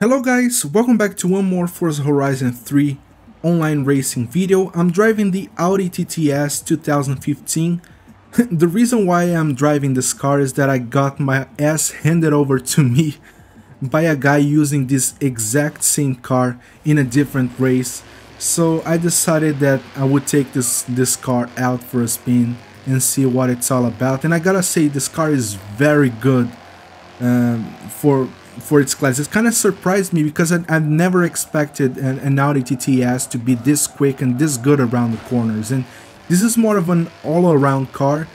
Hello guys, welcome back to one more Forza Horizon 3 online racing video. I'm driving the Audi TTS 2015. The reason why I'm driving this car is that I got my ass handed over to me by a guy using this exact same car in a different race. So I decided that I would take this car out for a spin and see what it's all about. And I gotta say, this car is very good for its class. It kind of surprised me because I've never expected an Audi TTS to be this quick and this good around the corners. And this is more of an all-around car.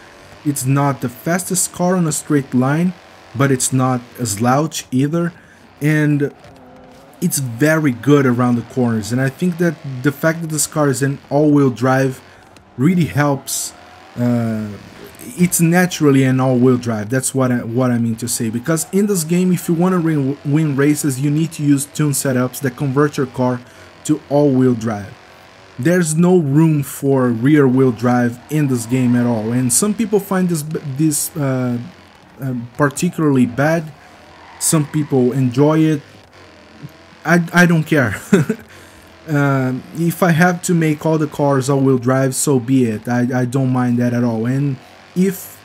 It's not the fastest car on a straight line, but it's not a slouch either. And it's very good around the corners. And I think that the fact that this car is an all-wheel drive really helps. It's naturally an all-wheel drive. That's what I mean to say, because in this game, if you want to win races, you need to use tune setups that convert your car to all-wheel drive. There's no room for rear-wheel drive in this game at all, and some people find this particularly bad. Some people enjoy it. I don't care. If I have to make all the cars all-wheel drive, so be it. I don't mind that at all. And if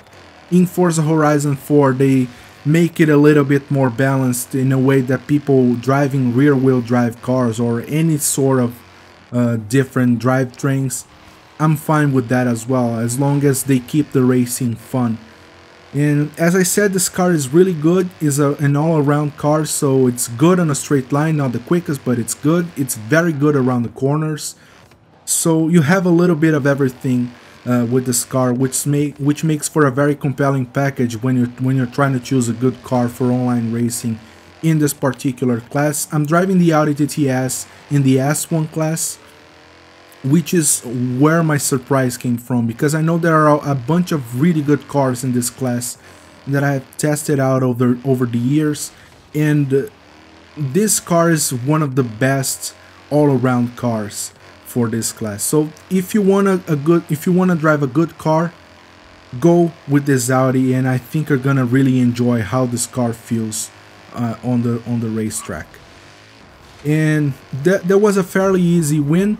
in Forza Horizon 4 they make it a little bit more balanced in a way that people driving rear-wheel drive cars or any sort of different drivetrains, I'm fine with that as well, as long as they keep the racing fun. And as I said, this car is really good. It's an all-around car, so it's good on a straight line, not the quickest, but it's good. It's very good around the corners. So you have a little bit of everything with this car, which makes for a very compelling package when you're trying to choose a good car for online racing in this particular class. I'm driving the Audi TTS in the S1 class, which is where my surprise came from, because I know there are a bunch of really good cars in this class that I have tested out over the years, and this car is one of the best all-around cars for this class. So if you want to drive a good car, go with this Audi, and I think you're gonna really enjoy how this car feels on the racetrack. And that was a fairly easy win.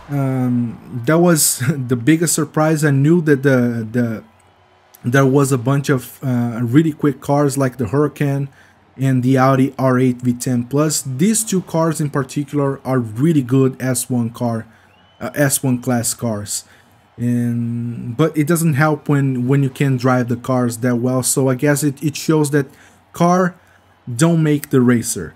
That was the biggest surprise. I knew that there was a bunch of really quick cars like the Huracan and the Audi R8 V10 Plus. These two cars in particular are really good S1 class cars, but it doesn't help when you can't drive the cars that well. So I guess it shows that car don't make the racer.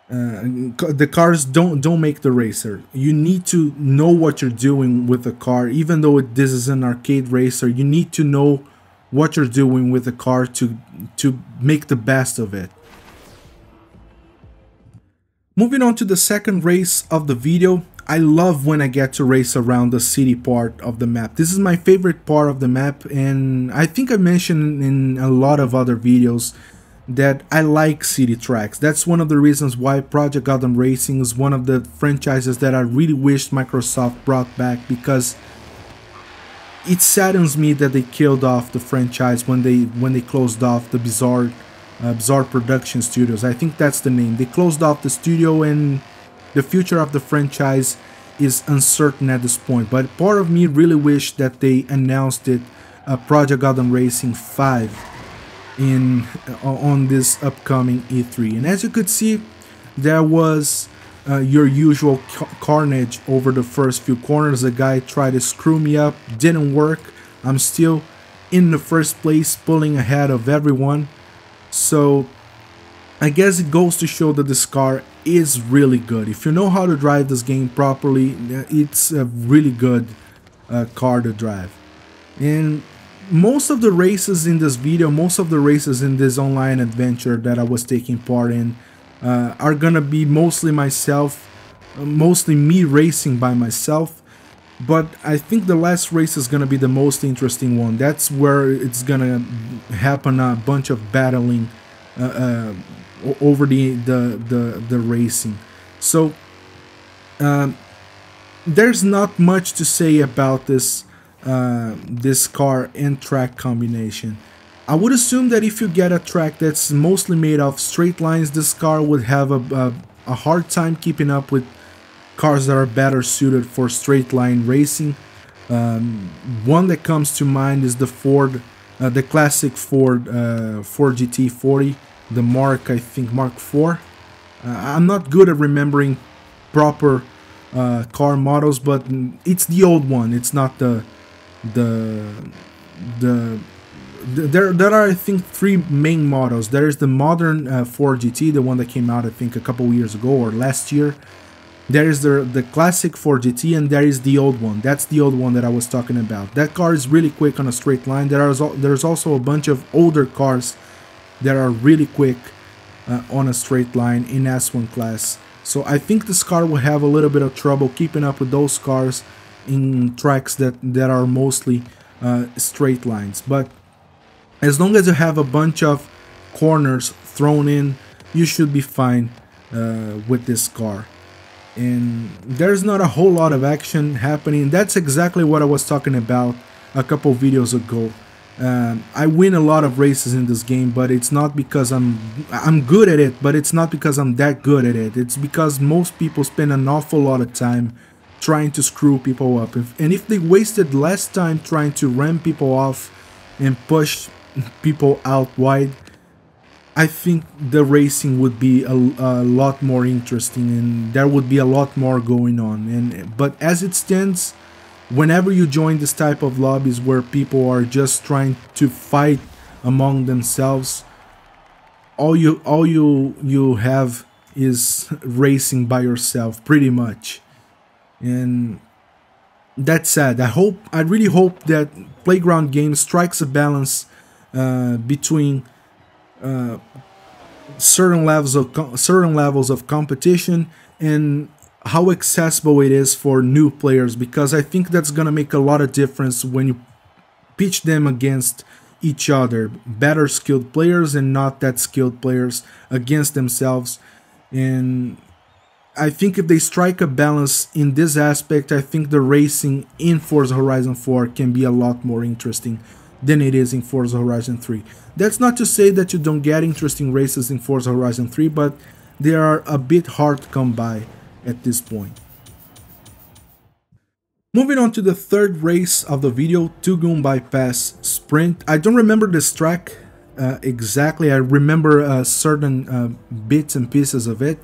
The cars don't make the racer. You need to know what you're doing with the car. Even though this is an arcade racer, you need to know what you're doing with the car to make the best of it. Moving on to the second race of the video. I love when I get to race around the city part of the map. This is my favorite part of the map, and I think I mentioned in a lot of other videos that I like city tracks. That's one of the reasons why Project Gotham Racing is one of the franchises that I really wish Microsoft brought back, because it saddens me that they killed off the franchise when they closed off the Bizarre Production Studios. I think that's the name. They closed off the studio, and the future of the franchise is uncertain at this point. But part of me really wished that they announced it, Project Gotham Racing 5, on this upcoming E3. And as you could see, there was your usual carnage over the first few corners. The guy tried to screw me up, didn't work. I'm still in the first place, pulling ahead of everyone. So I guess it goes to show that this car is really good. If you know how to drive this game properly, it's a really good car to drive. And most of the races in this video, most of the races in this online adventure that I was taking part in are gonna be mostly me racing by myself. But I think the last race is gonna be the most interesting one. That's where it's gonna happen, a bunch of battling over the racing. So there's not much to say about this car and track combination. I would assume that if you get a track that's mostly made of straight lines, this car would have a hard time keeping up with cars that are better suited for straight line racing. One that comes to mind is the the classic Ford GT40, the I think Mark IV. I'm not good at remembering proper car models, but it's the old one. It's not the the there are, I think, three main models. There is the modern Ford GT, the one that came out, I think, a couple years ago or last year. There is the classic Ford GT, and there is the old one. That's the old one that I was talking about. That car is really quick on a straight line. There's also a bunch of older cars that are really quick on a straight line in S1 class. So I think this car will have a little bit of trouble keeping up with those cars in tracks that are mostly straight lines. But as long as you have a bunch of corners thrown in, you should be fine with this car. And there's not a whole lot of action happening. That's exactly what I was talking about a couple videos ago. I win a lot of races in this game, but it's not because I'm good at it, but it's not because I'm that good at it. It's because most people spend an awful lot of time trying to screw people up. And if they wasted less time trying to ram people off and push people out wide, I think the racing would be a lot more interesting, and there would be a lot more going on. But as it stands, whenever you join this type of lobbies where people are just trying to fight among themselves, all you have is racing by yourself, pretty much. And that's sad. I really hope that Playground Games strikes a balance between certain levels of competition and how accessible it is for new players, because I think that's gonna make a lot of difference when you pitch them against each other, better skilled players and not that skilled players against themselves. And I think if they strike a balance in this aspect, I think the racing in Forza Horizon 4 can be a lot more interesting than it is in Forza Horizon 3. That's not to say that you don't get interesting races in Forza Horizon 3, but they are a bit hard to come by at this point. Moving on to the third race of the video, Tugun Bypass Sprint. I don't remember this track exactly. I remember certain bits and pieces of it.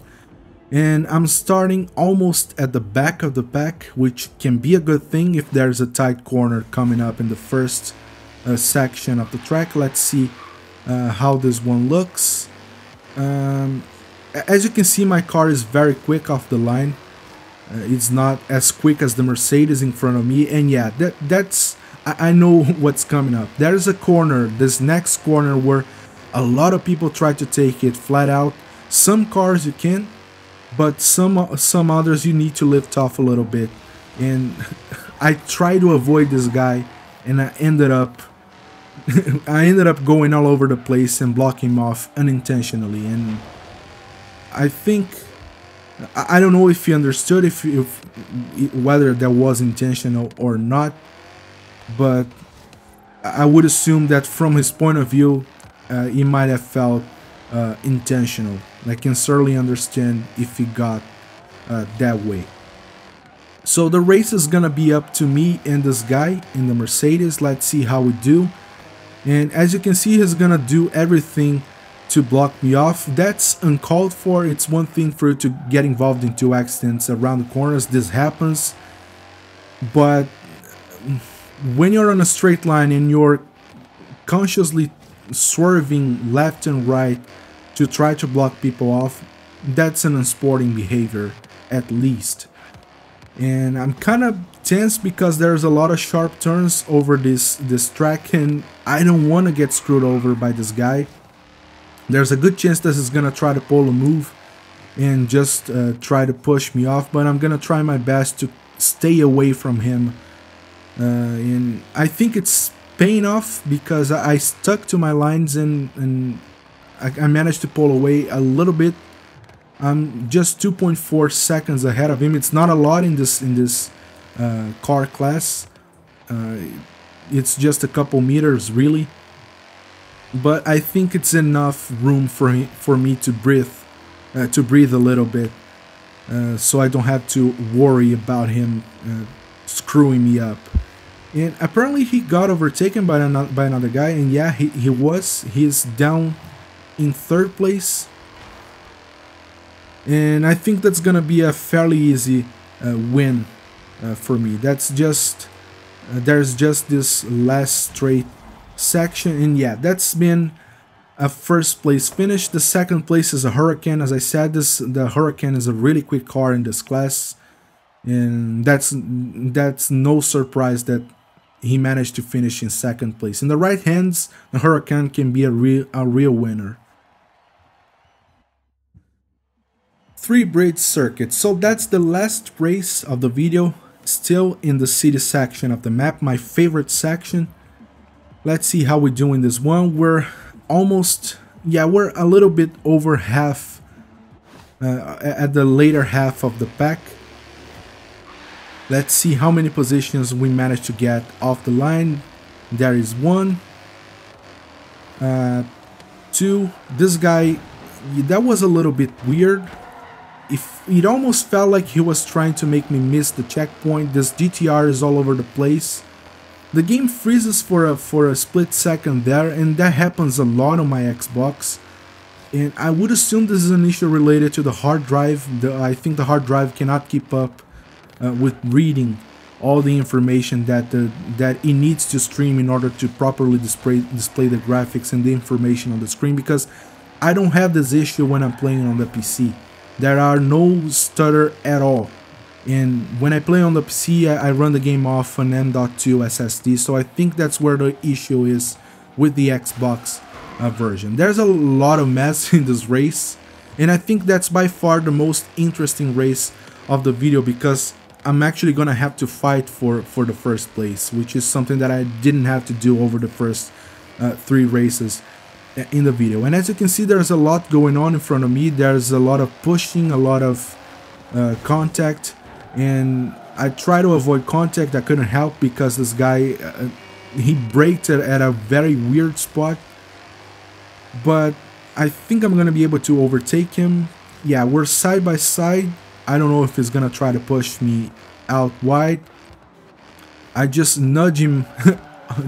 And I'm starting almost at the back of the pack, which can be a good thing if there's a tight corner coming up in the first section of the track. Let's see how this one looks. As you can see, my car is very quick off the line. It's not as quick as the Mercedes in front of me, and yeah, I know what's coming up. There's a corner, this next corner, where a lot of people try to take it flat out. Some cars you can, but some others you need to lift off a little bit. And I tried to avoid this guy, and I ended up going all over the place and blocking him off unintentionally. And I think, I don't know if he understood whether that was intentional or not, but I would assume that from his point of view, he might have felt intentional. I can certainly understand if he got that way. So the race is gonna be up to me and this guy in the Mercedes. Let's see how we do. And as you can see, he's gonna do everything to block me off. That's uncalled for. It's one thing for you to get involved in two accidents around the corners. This happens. But when you're on a straight line and you're consciously swerving left and right to try to block people off, that's an unsporting behavior, at least. And I'm kind of tense because there's a lot of sharp turns over this track, and I don't want to get screwed over by this guy. There's a good chance that he's gonna try to pull a move and just try to push me off, but I'm gonna try my best to stay away from him. And I think it's paying off because I stuck to my lines and I managed to pull away a little bit. I'm just 2.4 seconds ahead of him. It's not a lot in this car class. It's just a couple meters, really. but I think it's enough room for me to breathe a little bit, so I don't have to worry about him screwing me up. And apparently he got overtaken by another guy, and yeah, he's down in third place. And I think that's gonna be a fairly easy win for me. That's just there's just this last straight section, and yeah, that's been a first place finish. The second place is a Hurricane. As I said, the Hurricane is a really quick car in this class, and that's no surprise that he managed to finish in second place. In the right hands, the Hurricane can be a real winner. 3-bridge circuit. So that's the last race of the video, still in the city section of the map, my favorite section. Let's see how we do in this one. We're almost, yeah, we're a little bit over half, at the later half of the pack. Let's see how many positions we managed to get off the line. There is 1, 2. This guy, that was a little bit weird. It almost felt like he was trying to make me miss the checkpoint. This GTR is all over the place. The game freezes for a split second there, and that happens a lot on my Xbox. And I would assume this is an issue related to the hard drive. I think the hard drive cannot keep up with reading all the information that it needs to stream in order to properly display the graphics and the information on the screen, because I don't have this issue when I'm playing on the PC. There are no stutter at all, and when I play on the PC, I run the game off an M.2 SSD, so I think that's where the issue is with the Xbox version. There's a lot of mess in this race, and I think that's by far the most interesting race of the video, because I'm actually gonna have to fight for the first place, which is something that I didn't have to do over the first 3 races in the video. And as you can see, there's a lot going on in front of me. There's a lot of pushing, a lot of contact, and I try to avoid contact. I couldn't help because this guy he braked at a very weird spot, but I think I'm gonna be able to overtake him. Yeah, we're side by side. I don't know if he's gonna try to push me out wide. I just nudge him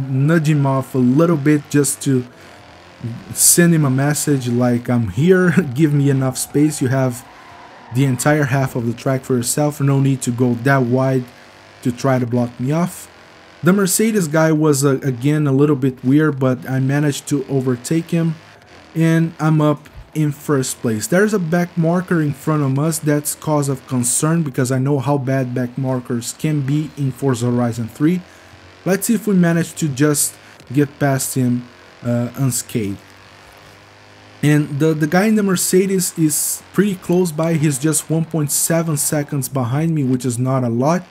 nudge him off a little bit just to send him a message like, I'm here, give me enough space, you have the entire half of the track for yourself, no need to go that wide to try to block me off. The Mercedes guy was again a little bit weird, but I managed to overtake him, and I'm up in first place. There's a back marker in front of us. That's cause of concern because I know how bad back markers can be in Forza Horizon 3. Let's see if we manage to just get past him unscathed. And the guy in the Mercedes is pretty close by. He's just 1.7 seconds behind me, which is not a lot.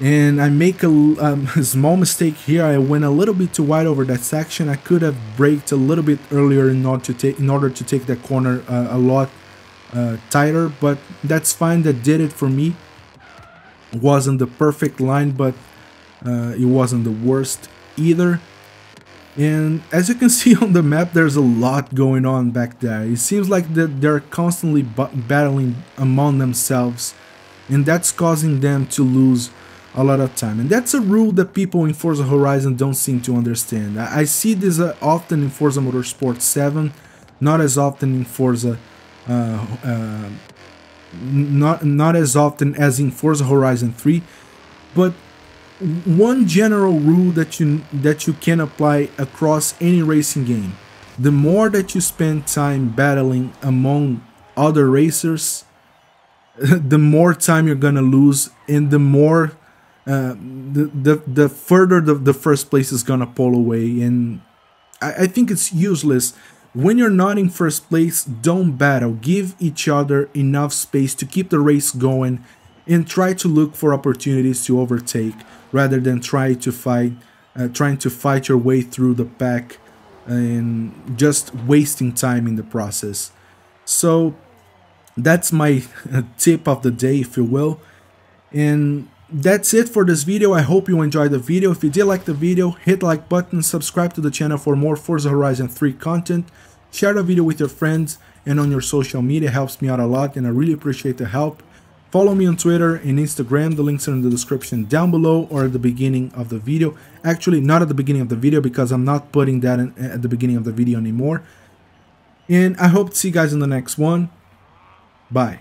And I make a small mistake here. I went a little bit too wide over that section. I could have braked a little bit earlier in order to take that corner a lot tighter, but that's fine. That did it for me. It wasn't the perfect line, but it wasn't the worst either. And as you can see on the map, there's a lot going on back there. It seems like they're constantly battling among themselves, and that's causing them to lose a lot of time. And that's a rule that people in Forza Horizon don't seem to understand. I see this often in Forza Motorsport 7, not as often in Forza not as often as in Forza Horizon 3, but one general rule that you can apply across any racing game: the more that you spend time battling among other racers, the more time you're gonna lose, and the more the further the first place is gonna pull away. And I think it's useless. When you're not in first place, don't battle. Give each other enough space to keep the race going, and try to look for opportunities to overtake, rather than trying to fight your way through the pack and just wasting time in the process. So that's my tip of the day, if you will. And that's it for this video. I hope you enjoyed the video. If you did like the video, hit the like button, subscribe to the channel for more Forza Horizon 3 content, share the video with your friends and on your social media. It helps me out a lot and I really appreciate the help. Follow me on Twitter and Instagram. The links are in the description down below or at the beginning of the video. Actually, not at the beginning of the video because I'm not putting that at the beginning of the video anymore. And I hope to see you guys in the next one. Bye.